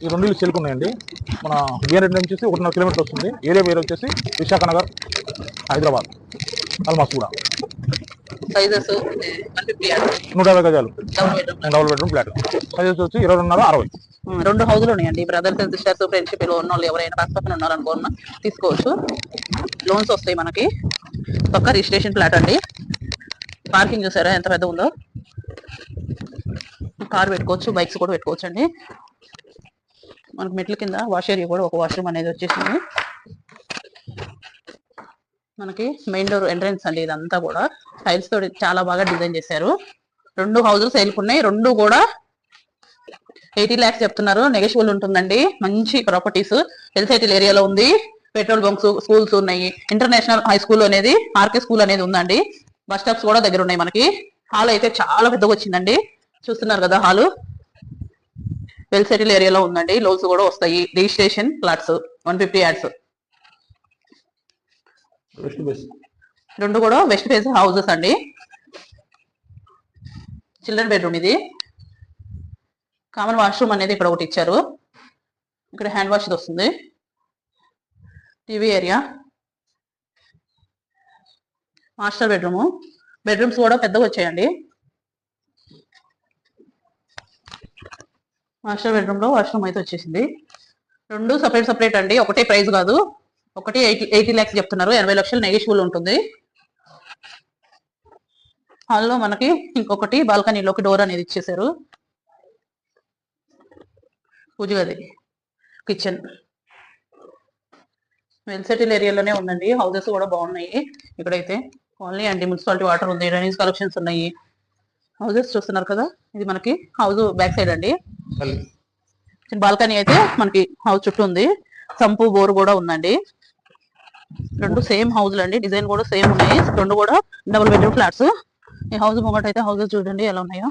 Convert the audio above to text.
ఈ రెండు ఇల్లు సెల్కున్నాయండి. మన బిఎన్ నుంచి 1.5 కిలోమీటర్ వస్తుంది. ఏరియా పేరు వచ్చేసి విశాఖ నగర్, హైదరాబాద్, అల్మాస్ కూడా. సైజెస్ 150 గజాలు డబుల్ బెడ్రూమ్ ఫ్లాట్. సైజెస్ వచ్చి 22.5 60. 2 హౌజులు ఉన్నాయండి. బ్రదర్స్ అండ్ సిస్టర్స్ ఫ్రెండ్షిప్ లో ఉన్న వాళ్ళు ఎవరైనా పక్కన ఉన్నారనుకున్నా తీసుకోవచ్చు. లోన్స్ వస్తాయి మనకి. పక్క రిజిస్ట్రేషన్ ఫ్లాట్ అండి. పార్కింగ్ చూసారా ఎంత పెద్ద ఉందో. కార్ పెట్టుకోవచ్చు, బైక్స్ కూడా పెట్టుకోవచ్చు అండి. మనకి మెట్ల కింద వాష్ ఏరియా కూడా ఒక వాష్రూమ్ అనేది వచ్చేసింది. మనకి మెయిన్ డోర్ ఎంట్రన్స్ అండి. ఇదంతా కూడా టైల్స్ తోటి చాలా బాగా డిజైన్ చేశారు. 2 హౌజులు సేల్కున్నాయి. 2 కూడా 80 lakhs చెప్తున్నారు. నెగోషియబుల్ ఉంటుందండి. మంచి ప్రాపర్టీస్ హెల్త్ సిటీ ఏరియాలో ఉంది. పెట్రోల్ బంక్స్, స్కూల్స్ ఉన్నాయి. ఇంటర్నేషనల్ హై స్కూల్ అనేది, ఆర్కే స్కూల్ అనేది ఉందండి. బస్ స్టాప్స్ కూడా దగ్గర ఉన్నాయి మనకి. హాల్ అయితే చాలా పెద్దగా వచ్చిందండి. చూస్తున్నారు కదా హాలు. వెల్ సెటిల్ ఏరియాలో ఉందండి. లోన్స్ కూడా వస్తాయి. Registration flats 150 ads. 2 కూడా వెస్ట్ ఫేస్ హౌసెస్ అండి. చిల్డ్రన్ బెడ్రూమ్ ఇది. కామన్ వాష్రూమ్ అనేది ఇక్కడ ఒకటి ఇచ్చారు. ఇక్కడ హ్యాండ్ వాష్ వస్తుంది. TV area, master bedroom. Bedrooms కూడా పెద్దగా వచ్చాయండి. మాస్టర్ బెడ్రూమ్ లో వాష్రూమ్ అయితే వచ్చేసింది. 2 సపరేట్ అండి. ఒకటే ప్రైస్ కాదు. ఒకటి 80 lakhs చెప్తున్నారు. 80 లక్షలు నెగోషియబుల్ ఉంటుంది. హాల్లో మనకి ఇంకొకటి బాల్కనీలోకి డోర్ అనేది ఇచ్చేసారు. పూజ గది, కిచెన్. వెల్ సెటిల్ ఏరియాలోనే ఉందండి. హౌసెస్ కూడా బాగున్నాయి. ఇక్కడైతే ఓన్లీ అండి మున్సిపాలిటీ వాటర్ ఉంది. డ్రైనేజ్ కలెక్షన్స్ ఉన్నాయి. హౌసెస్ చూస్తున్నారు కదా. ఇది మనకి హౌస్ బ్యాక్ సైడ్ అండి. బాల్కనీ అయితే మనకి హౌస్ చుట్టూ ఉంది. సంపు బోర్ కూడా ఉందండి. 2 సేమ్ హౌస్లు అండి. డిజైన్ కూడా సేమ్ ఉన్నాయి. 2 కూడా డబుల్ బెడ్రూమ్ ఫ్లాట్స్. ఈ హౌస్ ముంగట అయితే హౌసెస్ చూడండి ఎలా ఉన్నాయో.